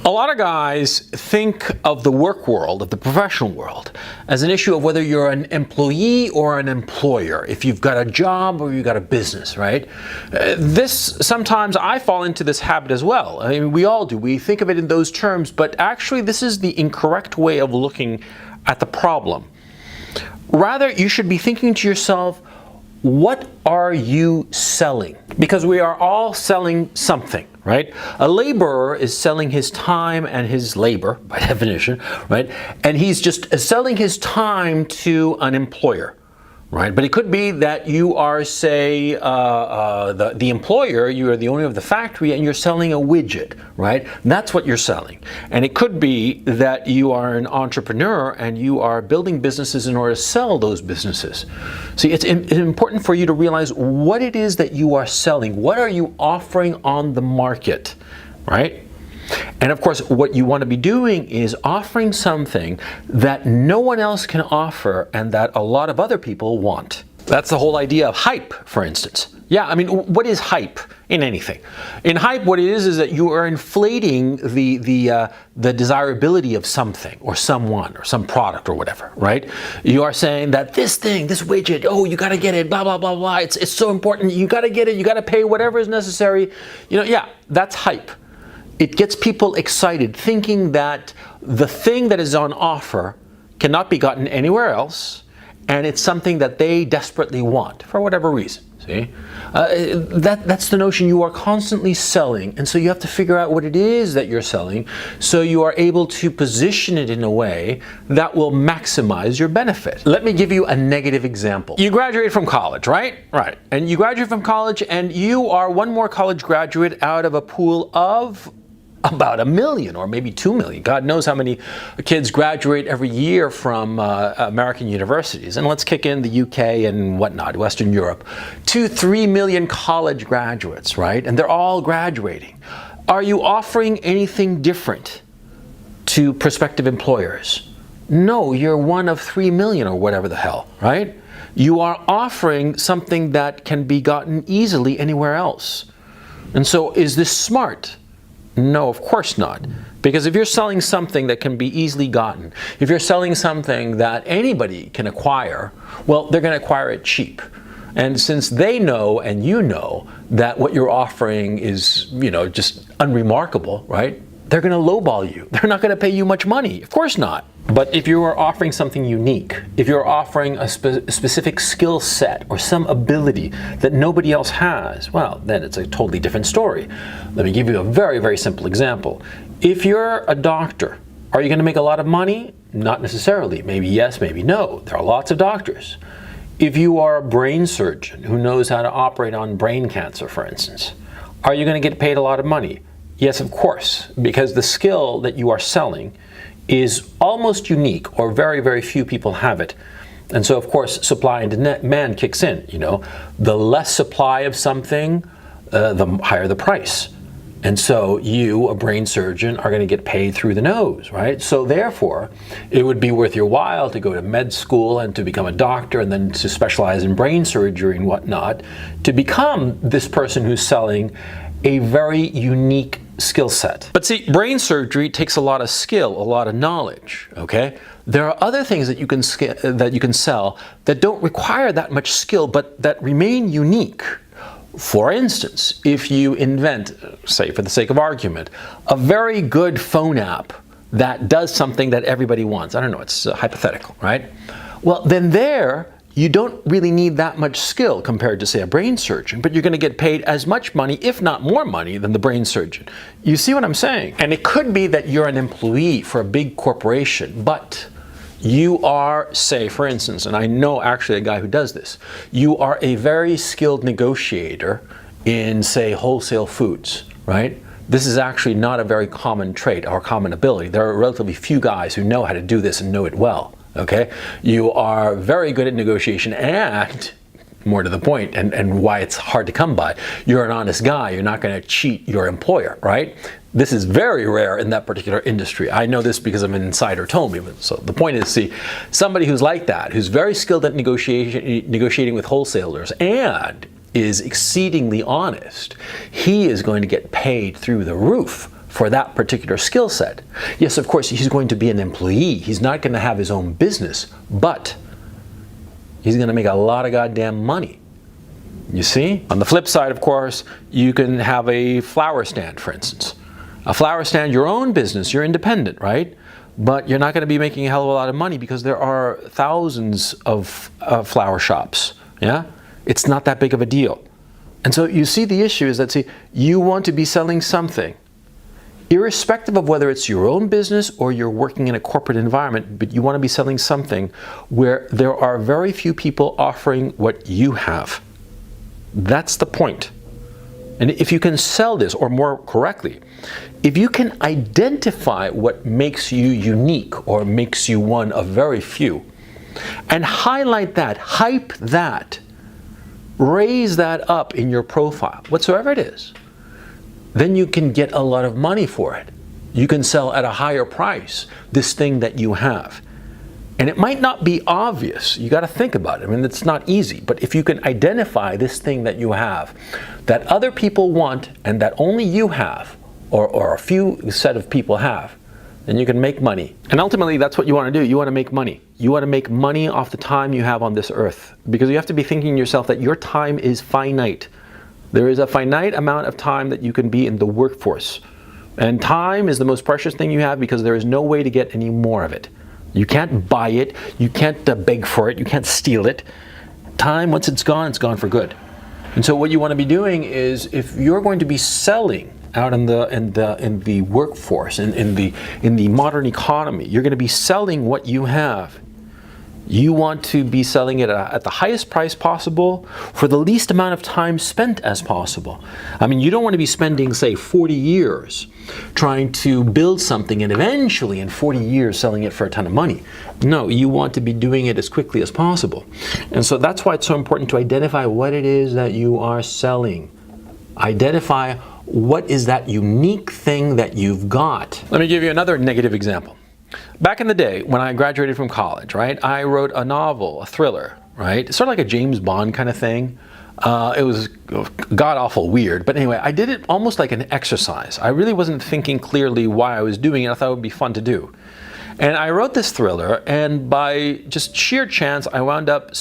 A lot of guys think of the work world, of the professional world, as an issue of whether you're an employee or an employer, if you've got a job or you've got a business, right? Sometimes I fall into this habit as well. I mean, we all do. We think of it in those terms, but actually this is the incorrect way of looking at the problem. Rather, you should be thinking to yourself, what are you selling? Because we are all selling something, right? A laborer is selling his time and his labor, by definition, right? And he's just selling his time to an employer, right? But it could be that you are, say, the employer, you are the owner of the factory, and you're selling a widget, right? That's what you're selling. And it could be that you are an entrepreneur and you are building businesses in order to sell those businesses. See, it's important for you to realize what it is that you are selling. What are you offering on the market, right? And of course, what you want to be doing is offering something that no one else can offer and that a lot of other people want. That's the whole idea of hype, for instance. Yeah, I mean, what is hype in anything? In hype, what it is that you are inflating the desirability of something or someone or some product or whatever, right? You are saying that this thing, this widget, oh, you got to get it, blah, blah, blah, blah. It's so important. You got to get it. You got to pay whatever is necessary. You know, yeah, that's hype. It gets people excited, thinking that the thing that is on offer cannot be gotten anywhere else, and it's something that they desperately want for whatever reason. See, that's the notion. You are constantly selling, and so you have to figure out what it is that you're selling, so you are able to position it in a way that will maximize your benefit. Let me give you a negative example. You graduate from college, right? Right. And you graduate from college, and you are one more college graduate out of a pool of about 1 million or maybe 2 million. God knows how many kids graduate every year from American universities. And let's kick in the UK and whatnot, Western Europe. 2-3 million college graduates, right? And they're all graduating. Are you offering anything different to prospective employers? No, you're one of 3 million or whatever the hell, right? You are offering something that can be gotten easily anywhere else. And so is this smart? No, of course not. Because if you're selling something that can be easily gotten, if you're selling something that anybody can acquire, well, they're going to acquire it cheap. And since they know and you know that what you're offering is, you know, just unremarkable, right? They're going to lowball you. They're not going to pay you much money. Of course not. But if you are offering something unique, if you're offering a specific skill set or some ability that nobody else has, well, then it's a totally different story. Let me give you a very, very simple example. If you're a doctor, are you going to make a lot of money? Not necessarily. Maybe yes, maybe no. There are lots of doctors. If you are a brain surgeon who knows how to operate on brain cancer, for instance, are you going to get paid a lot of money? Yes, of course, because the skill that you are selling is almost unique, or very, very few people have it. And so, of course, supply and demand kicks in. You know, the less supply of something, the higher the price. And so you, a brain surgeon, are going to get paid through the nose, right? So therefore, it would be worth your while to go to med school and to become a doctor and then to specialize in brain surgery and whatnot, to become this person who's selling a very unique skill set. But see, brain surgery takes a lot of skill, a lot of knowledge, okay? There are other things that you can sell that don't require that much skill, but that remain unique. For instance, if you invent, say for the sake of argument, a very good phone app that does something that everybody wants. I don't know, it's hypothetical, right? Well, then you don't really need that much skill compared to, say, a brain surgeon, but you're going to get paid as much money, if not more money, than the brain surgeon. You see what I'm saying? And it could be that you're an employee for a big corporation, but you are, say, for instance, and I know actually a guy who does this, you are a very skilled negotiator in, say, wholesale foods, right? This is actually not a very common trait or common ability. There are relatively few guys who know how to do this and know it well. Okay, you are very good at negotiation, and more to the point, and why it's hard to come by, you're an honest guy. You're not going to cheat your employer, right? This is very rare in that particular industry. I know this because an insider told me. So the point is, see, somebody who's like that, who's very skilled at negotiating with wholesalers and is exceedingly honest, he is going to get paid through the roof for that particular skill set. Yes, of course, he's going to be an employee. He's not going to have his own business, but he's going to make a lot of goddamn money. You see? On the flip side, of course, you can have a flower stand, for instance. A flower stand, your own business, you're independent, right? But you're not going to be making a hell of a lot of money because there are thousands of flower shops. Yeah? It's not that big of a deal. And so you see, the issue is that, see, you want to be selling something, irrespective of whether it's your own business or you're working in a corporate environment, but you want to be selling something where there are very few people offering what you have. That's the point. And if you can sell this, or more correctly, if you can identify what makes you unique or makes you one of very few, and highlight that, hype that, raise that up in your profile, whatsoever it is, then you can get a lot of money for it. You can sell at a higher price this thing that you have. And it might not be obvious. You got to think about it. I mean, it's not easy. But if you can identify this thing that you have, that other people want, and that only you have, or a few set of people have, then you can make money. And ultimately, that's what you want to do. You want to make money. You want to make money off the time you have on this earth. Because you have to be thinking to yourself that your time is finite. There is a finite amount of time that you can be in the workforce. And time is the most precious thing you have, because there is no way to get any more of it. You can't buy it, you can't beg for it, you can't steal it. Time, once it's gone for good. And so what you want to be doing is, if you're going to be selling out in the workforce, in the modern economy, you're going to be selling what you have. You want to be selling it at the highest price possible for the least amount of time spent as possible. I mean, you don't want to be spending, say, 40 years trying to build something and eventually in 40 years selling it for a ton of money. No, you want to be doing it as quickly as possible. And so that's why it's so important to identify what it is that you are selling. Identify what is that unique thing that you've got. Let me give you another negative example. Back in the day, when I graduated from college, right, I wrote a novel, a thriller, right? It's sort of like a James Bond kind of thing. It was god-awful weird, but anyway, I did it almost like an exercise. I really wasn't thinking clearly why I was doing it. I thought it would be fun to do. And I wrote this thriller, and by just sheer chance, I wound up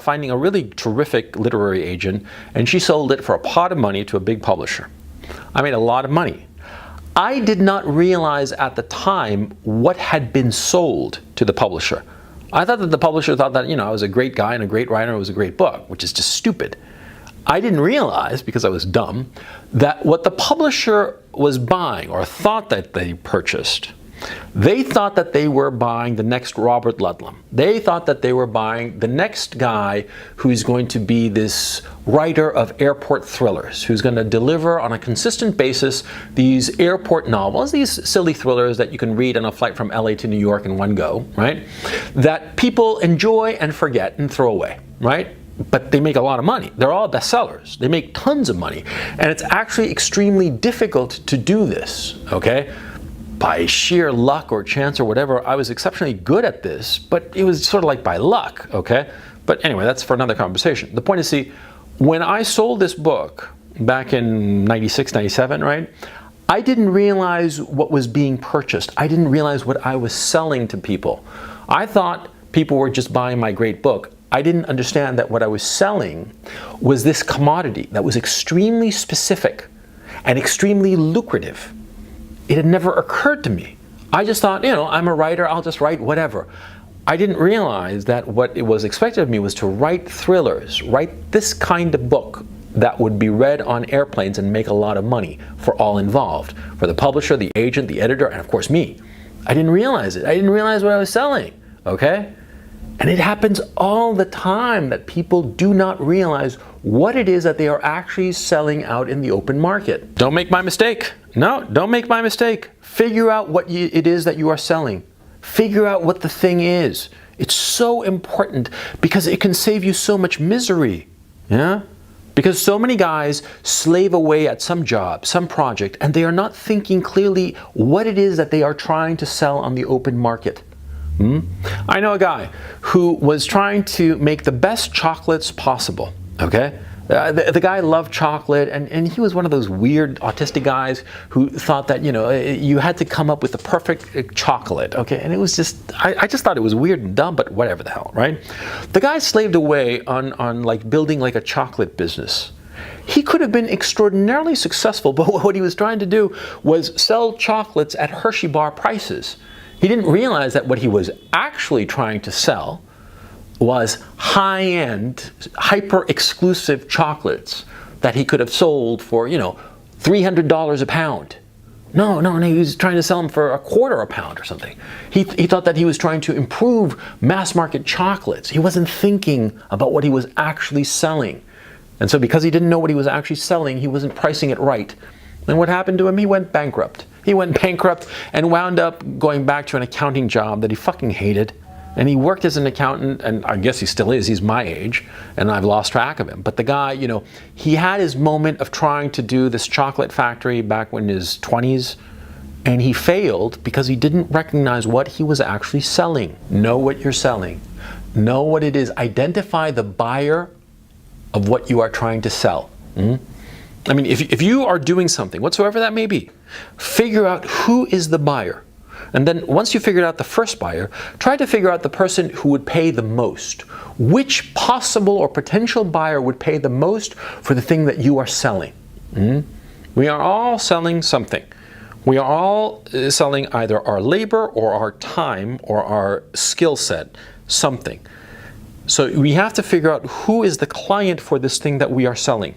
finding a really terrific literary agent, and she sold it for a pot of money to a big publisher. I made a lot of money. I did not realize at the time what had been sold to the publisher. I thought that the publisher thought that, I was a great guy and a great writer, and it was a great book, which is just stupid. I didn't realize, because I was dumb, that what the publisher was buying, or thought that they purchased, they thought that they were buying the next Robert Ludlum. They thought that they were buying the next guy who's going to be this writer of airport thrillers, who's going to deliver on a consistent basis these airport novels, these silly thrillers that you can read on a flight from LA to New York in one go, right? That people enjoy and forget and throw away, right? But they make a lot of money. They're all bestsellers. They make tons of money. And it's actually extremely difficult to do this, okay? By sheer luck or chance or whatever, I was exceptionally good at this, but it was sort of like by luck, okay? But anyway, that's for another conversation. The point is, see, when I sold this book back in 96, 97, right? I didn't realize what was being purchased. I didn't realize what I was selling to people. I thought people were just buying my great book. I didn't understand that what I was selling was this commodity that was extremely specific and extremely lucrative. It had never occurred to me. I just thought, I'm a writer, I'll just write whatever. I didn't realize that what it was expected of me was to write thrillers, write this kind of book that would be read on airplanes and make a lot of money for all involved, for the publisher, the agent, the editor, and of course me. I didn't realize it. I didn't realize what I was selling, okay? And it happens all the time that people do not realize what it is that they are actually selling out in the open market. Don't make my mistake. No, don't make my mistake. Figure out what it is that you are selling. Figure out what the thing is. It's so important because it can save you so much misery. Yeah? Because so many guys slave away at some job, some project, and they are not thinking clearly what it is that they are trying to sell on the open market. I know a guy who was trying to make the best chocolates possible, okay? The guy loved chocolate, and he was one of those weird autistic guys who thought that, you know, you had to come up with the perfect chocolate, okay? And it was just, I just thought it was weird and dumb, but whatever the hell, right? The guy slaved away on like building like a chocolate business. He could have been extraordinarily successful, but what he was trying to do was sell chocolates at Hershey bar prices. He didn't realize that what he was actually trying to sell was high-end, hyper-exclusive chocolates that he could have sold for, you know, $300 a pound. No, he was trying to sell them for $0.25 a pound or something. He thought that he was trying to improve mass-market chocolates. He wasn't thinking about what he was actually selling. And so because he didn't know what he was actually selling, he wasn't pricing it right. And what happened to him? He went bankrupt. He went bankrupt and wound up going back to an accounting job that he fucking hated. And he worked as an accountant, and I guess he still is. He's my age, and I've lost track of him. But the guy, you know, he had his moment of trying to do this chocolate factory back in his 20s, and he failed because he didn't recognize what he was actually selling. Know what you're selling. Know what it is. Identify the buyer of what you are trying to sell. I mean, if you are doing something, whatsoever that may be, figure out who is the buyer. And then once you figured out the first buyer, try to figure out the person who would pay the most. Which possible or potential buyer would pay the most for the thing that you are selling? We are all selling something. We are all selling either our labor or our time or our skill set, something. So we have to figure out who is the client for this thing that we are selling.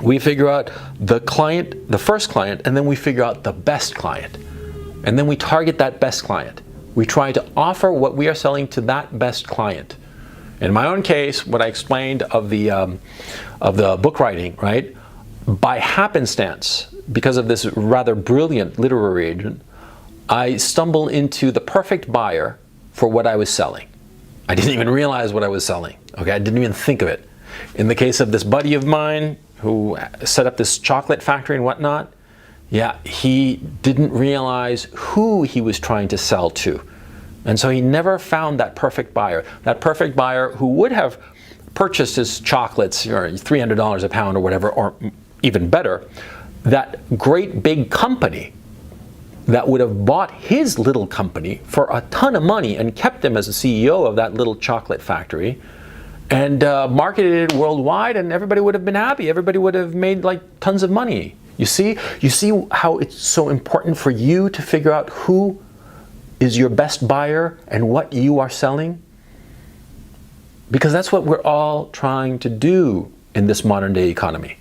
We figure out the client, the first client, and then we figure out the best client. And then we target that best client. We try to offer what we are selling to that best client. In my own case, what I explained of the book writing, right? By happenstance, because of this rather brilliant literary agent, I stumbled into the perfect buyer for what I was selling. I didn't even realize what I was selling. Okay, I didn't even think of it. In the case of this buddy of mine who set up this chocolate factory and whatnot, yeah, he didn't realize who he was trying to sell to. And so he never found that perfect buyer who would have purchased his chocolates, or $300 a pound or whatever, or even better, that great big company that would have bought his little company for a ton of money and kept him as a CEO of that little chocolate factory and marketed it worldwide, and everybody would have been happy. Everybody would have made like tons of money. You see how it's so important for you to figure out who is your best buyer and what you are selling? Because that's what we're all trying to do in this modern day economy.